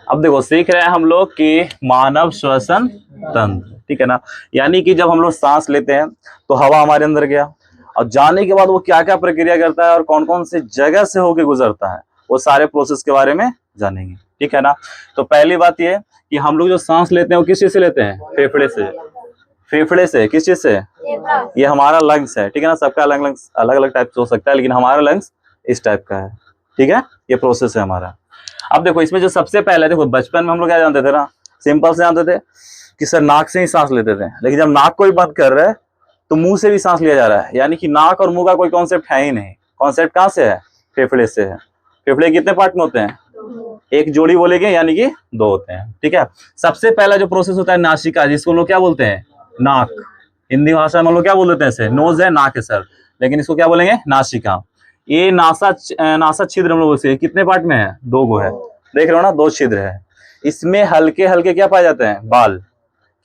अब देखो सीख रहे हैं हम लोग कि मानव श्वसन तंत्र, ठीक है ना। यानी कि जब हम लोग सांस लेते हैं तो हवा हमारे अंदर गया और जाने के बाद वो क्या क्या प्रक्रिया करता है और कौन कौन से जगह से होके गुजरता है, वो सारे प्रोसेस के बारे में जानेंगे, ठीक है ना। तो पहली बात ये कि हम लोग जो सांस लेते हैं वो किस चीज से लेते हैं? फेफड़े से। फेफड़े से किस चीज से? ये हमारा लंग्स है, ठीक है ना। सबका अलग अलग अलग अलग टाइप से हो सकता है, लेकिन हमारा लंग्स इस टाइप का है, ठीक है। ये प्रोसेस है हमारा। अब देखो इसमें जो सबसे पहले, देखो बचपन में हम लोग क्या जानते थे ना, सिंपल से जानते थे कि सर नाक से ही सांस लेते थे, लेकिन जब नाक को ही बंद कर रहे हैं तो मुंह से भी सांस लिया जा रहा है। यानी कि नाक और मुंह का कोई कॉन्सेप्ट है ही नहीं। कॉन्सेप्ट कहाँ से है? फेफड़े से है। फेफड़े कितने पार्ट में होते हैं? एक जोड़ी बोलेंगे, यानी कि दो होते हैं, ठीक है। सबसे पहला जो प्रोसेस होता है नासिका, जिसको हम लोग क्या बोलते हैं? नाक। हिंदी भाषा में हम लोग क्या बोल देते हैं इसे? नोज है, नाक है सर, लेकिन इसको क्या बोलेंगे? नासिका। ये नासा छिद्र हम लोग बोलते हैं। कितने पार्ट में है? दो गो है, देख रहे हो ना, दो छिद्र है। इसमें हल्के हल्के क्या पाए जाते हैं? बाल।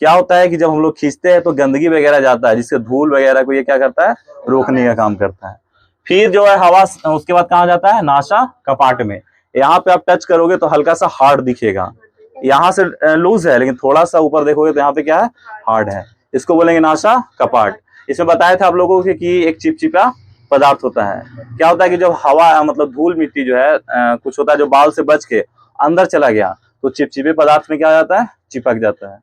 क्या होता है कि जब हम लोग खींचते हैं तो गंदगी वगैरह जाता है, जिससे धूल वगैरह को ये क्या करता है? रोकने का काम करता है। फिर जो है हवा उसके बाद कहाँ जाता है? नासा कपाट में। यहाँ पे आप टच करोगे तो हल्का सा हार्ड दिखेगा, यहाँ से लूज है, लेकिन थोड़ा सा ऊपर देखोगे तो यहाँ पे क्या है? हार्ड है। इसको बोलेंगे नासा कपाट। इसमें बताया था आप लोगों को कि एक चिपचिपा पदार्थ होता है। क्या होता है कि जब हवा मतलब धूल मिट्टी जो है कुछ होता है जो बाल से बच के अंदर चला गया तो चिपचिपे पदार्थ में क्या हो जाता है? चिपक जाता है।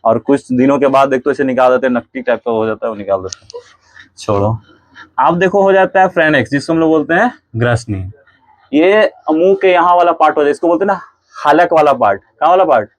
और कुछ दिनों के बाद एक तो इसे निकाल देते हैं, नकटी टाइप का हो जाता है, वो निकाल देते हैं। छोड़ो। आप देखो हो जाता है फ्रेनेक्स, जिसको हम लोग बोलते हैं ग्रसनी। ये मुंह के यहाँ वाला पार्ट हो जाए, इसको बोलते हैं ना हलक वाला पार्ट। कहाँ वाला पार्ट?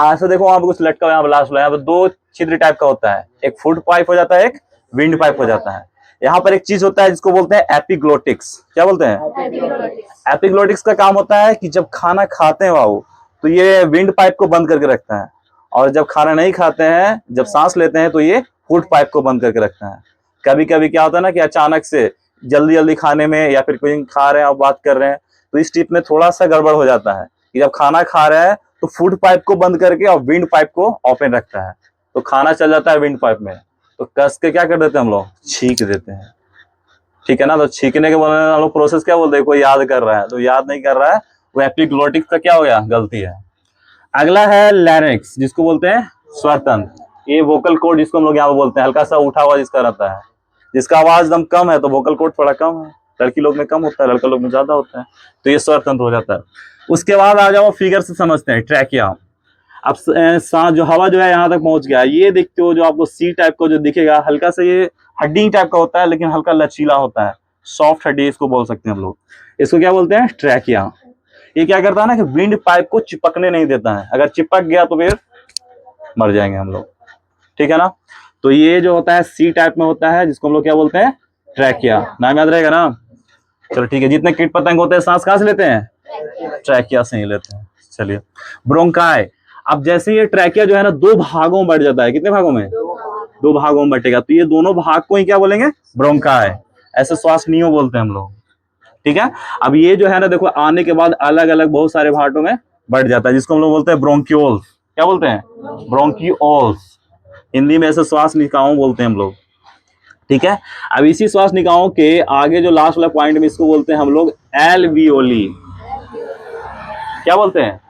ऐसा देखो वहां पे कुछ लटका हुआ, यहाँ लास्ट यहाँ पे दो छिद्र टाइप का होता है, एक फूड पाइप हो जाता है, एक विंड पाइप हो जाता है। यहाँ पर एक चीज होता है जिसको बोलते हैं एपिग्लोटिक्स। क्या बोलते हैं? एपिग्लोटिक्स का काम होता है कि जब खाना खाते हैं वाओ तो ये विंड पाइप को बंद करके रखता है, और जब खाना नहीं खाते हैं, जब सांस लेते हैं तो ये फूड पाइप को बंद करके रखता है। कभी कभी क्या होता है ना कि अचानक से जल्दी जल्दी खाने में या फिर कोई खा रहे हैं और बात कर रहे हैं तो इस टिप में थोड़ा सा गड़बड़ हो जाता है कि जब खाना खा रहे हैं तो फूड पाइप को बंद करके और विंड पाइप को ओपन रखता है, तो खाना चल जाता है विंड पाइप में। तो कस के क्या कर देते हैं हम लोग? छींक देते हैं, ठीक है ना। तो छींकने के बोलने हम लोग प्रोसेस क्या बोलते हैं? कोई याद कर रहा है तो याद नहीं कर रहा है, वो एपिग्लोटिक्स का क्या हो गया? गलती है। अगला है लैरिंक्स, जिसको बोलते हैं स्वर तंत्र। ये वोकल कोड जिसको हम लोग यहाँ पे बोलते हैं, हल्का सा उठा हुआ जिसका रहता है, जिसका आवाज एकदम कम है तो वोकल कोड थोड़ा कम है। लड़की लोग में कम होता है, लड़का लोग में ज्यादा होता है, तो ये स्वर तंत्र हो जाता है। उसके बाद आ जाओ फिगर से समझते हैं, ट्रैकिया। अब सांस जो हवा जो है यहाँ तक पहुंच गया, ये देखते हो जो आपको सी टाइप का जो दिखेगा, हल्का सा ये हड्डी टाइप का होता है, लेकिन हल्का लचीला होता है, सॉफ्ट हड्डी इसको बोल सकते हैं हम लोग। इसको क्या बोलते हैं? ट्रैकिया। ये क्या करता है ना कि विंड पाइप को चिपकने नहीं देता है, अगर चिपक गया तो फिर मर जाएंगे हम लोग, ठीक है ना। तो ये जो होता है सी टाइप में होता है, जिसको हम लोग क्या बोलते हैं? ट्रैकिया। नाम याद रहेगा ना? चलो ठीक है। जितने कीट पतंग होते हैं सांस कहाँ से लेते हैं? ट्रैकिया से ही लेते हैं। चलिए, ब्रोंकाई। अब जैसे ये ट्रैकिया जो है ना दो भागों में बढ़ जाता है, कितने भागों में? दो भागों में बटेगा, तो ये दोनों भाग को ही क्या बोलेंगे? ब्रोंकाई। ऐसे श्वास नियो बोलते हैं हम लोग, ठीक है। अब ये जो है ना देखो आने के बाद अलग अलग बहुत सारे भागों में बढ़ जाता है, जिसको हम लोग बोलते हैं ब्रोंक्यूल्स। क्या बोलते हैं? ब्रोंक्यूल्स। हिंदी में ऐसे श्वास निकायों बोलते हैं हम लोग, ठीक है। अब इसी श्वास निकायों के आगे जो लास्ट वाला पॉइंट में, इसको बोलते हैं हम लोग एल्वियोली। क्या बोलते हैं?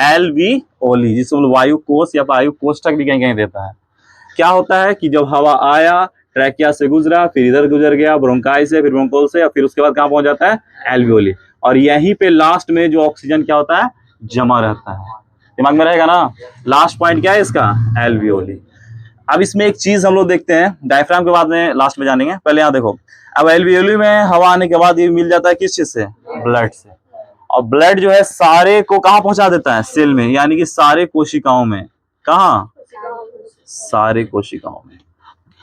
एल्वियोली, जिसको हम लोग वायु कोष या वायु कोष्ठक भी कहीं कहीं देता है। क्या होता है कि जब हवा आया, ट्रैकिया से गुजरा, फिर इधर गुजर गया ब्रोंकाई से, फिर ब्रोंकोल से, और फिर उसके बाद कहाँ पहुंच जाता है? एल्वियोली। और यहीं पे लास्ट में जो ऑक्सीजन क्या होता है? जमा रहता है। दिमाग में रहेगा ना? लास्ट पॉइंट क्या है इसका? एल्वियोली। अब इसमें एक चीज हम लोग देखते हैं, डायफ्राम के बाद में लास्ट में जानेंगे, पहले यहाँ देखो। अब एल्वियोली में हवा आने के बाद ये मिल जाता है किस चीज से? ब्लड से। और ब्लड जो है सारे को कहाँ पहुंचा देता है? सेल में, यानी कि सारे कोशिकाओं में। कहाँ? सारे कोशिकाओं में।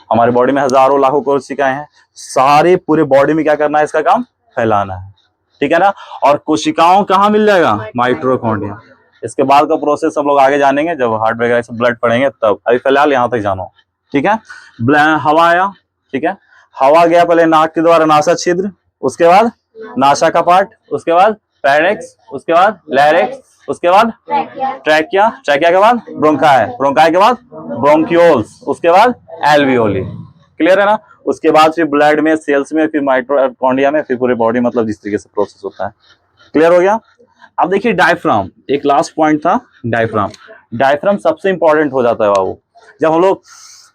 हमारे बॉडी में हजारों लाखों कोशिकाएं हैं, सारे पूरे बॉडी में क्या करना है? इसका काम फैलाना है, ठीक है ना। और कोशिकाओं कहाँ मिल जाएगा? माइटोकॉन्ड्रिया। इसके बाद का प्रोसेस हम लोग आगे जानेंगे, जब हार्ट वगैरह से ब्लड पढ़ेंगे तब। अभी फिलहाल यहाँ तक जानो, ठीक है। हवा आया, ठीक है। हवा गया पहले नाक के द्वारा नासा छिद्र, उसके बाद नासा कपाट, उसके बाद फेरिंक्स, उसके बाद लैरिंक्स, उसके बाद ट्रैकिया, ट्रैकिया के बाद ब्रोंकाई, ब्रोंकाई के बाद ब्रोंक्यूल्स, उसके बाद एल्वियोली। क्लियर है ना? उसके बाद फिर ब्लड में, सेल्स में, फिर माइटोकॉन्ड्रिया में, फिर पूरे बॉडी, मतलब जिस तरीके से प्रोसेस होता है। क्लियर हो गया? अब देखिए डायफ्राम, एक लास्ट पॉइंट था डायफ्राम। डायफ्राम सबसे इंपॉर्टेंट हो जाता है बाबू। जब हम लोग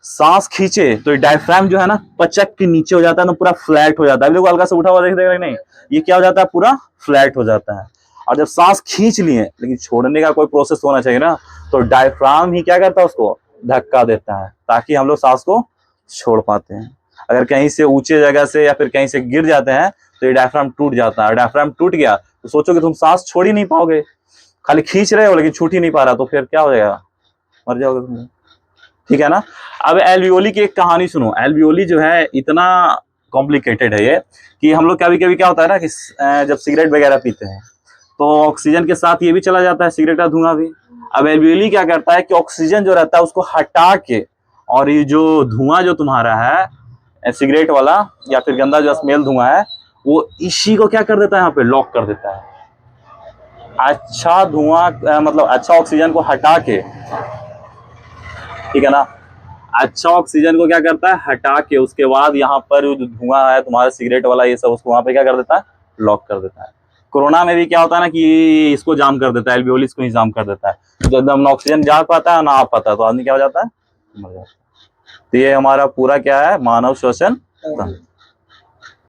सांस खींचे तो डायफ्राम जो है ना पचक के नीचे हो जाता है ना, पूरा फ्लैट हो जाता है। देखो हल्का सा उठा हुआ देख देगा नहीं, ये क्या हो जाता है, पूरा फ्लैट हो जाता है। और जब सांस खींच लिए लेकिन छोड़ने का कोई प्रोसेस होना चाहिए ना, तो डायफ्राम ही क्या करता है, उसको धक्का देता है ताकि हम लोग सांस को छोड़ पाते हैं। अगर कहीं से ऊंचे जगह से या फिर कहीं से गिर जाते हैं तो ये डायफ्राम टूट जाता है। डायफ्राम टूट गया तो सोचो कि तुम सांस छोड़ ही नहीं पाओगे, खाली खींच रहे हो लेकिन छूट ही नहीं पा रहा, तो फिर क्या हो जाएगा, मर जाओगे तुम। ठीक है ना। अब एल्वियोली की एक कहानी सुनो। एल्वियोली जो है इतना कॉम्प्लिकेटेड है ये कि हम लोग कभी कभी क्या होता है ना कि जब सिगरेट वगैरह पीते हैं तो ऑक्सीजन के साथ ये भी चला जाता है, सिगरेट का धुआं भी। अब एल्वियोली क्या करता है कि ऑक्सीजन जो रहता है उसको हटा के, और ये जो धुआं जो तुम्हारा है सिगरेट वाला या फिर गंदा जो स्मेल धुआं है, वो इसी को क्या कर देता है, यहाँ पे लॉक कर देता है। अच्छा धुआं मतलब अच्छा ऑक्सीजन को हटा के, ठीक है ना, अच्छा ऑक्सीजन को क्या करता है, हटा के उसके बाद यहाँ पर जो धुआं है तुम्हारा सिगरेट वाला ये सब, उसको वहां पे क्या कर देता है, लॉक कर देता है। कोरोना में भी क्या होता है ना कि इसको जाम कर देता है, एल्वियोली इसको ही जाम कर देता है, तो एकदम ना ऑक्सीजन जा पाता है ना आ पाता है, तो आदमी क्या हो जाता है, मर जाता है। तो ये हमारा पूरा क्या है, मानव श्वसन तंत्र।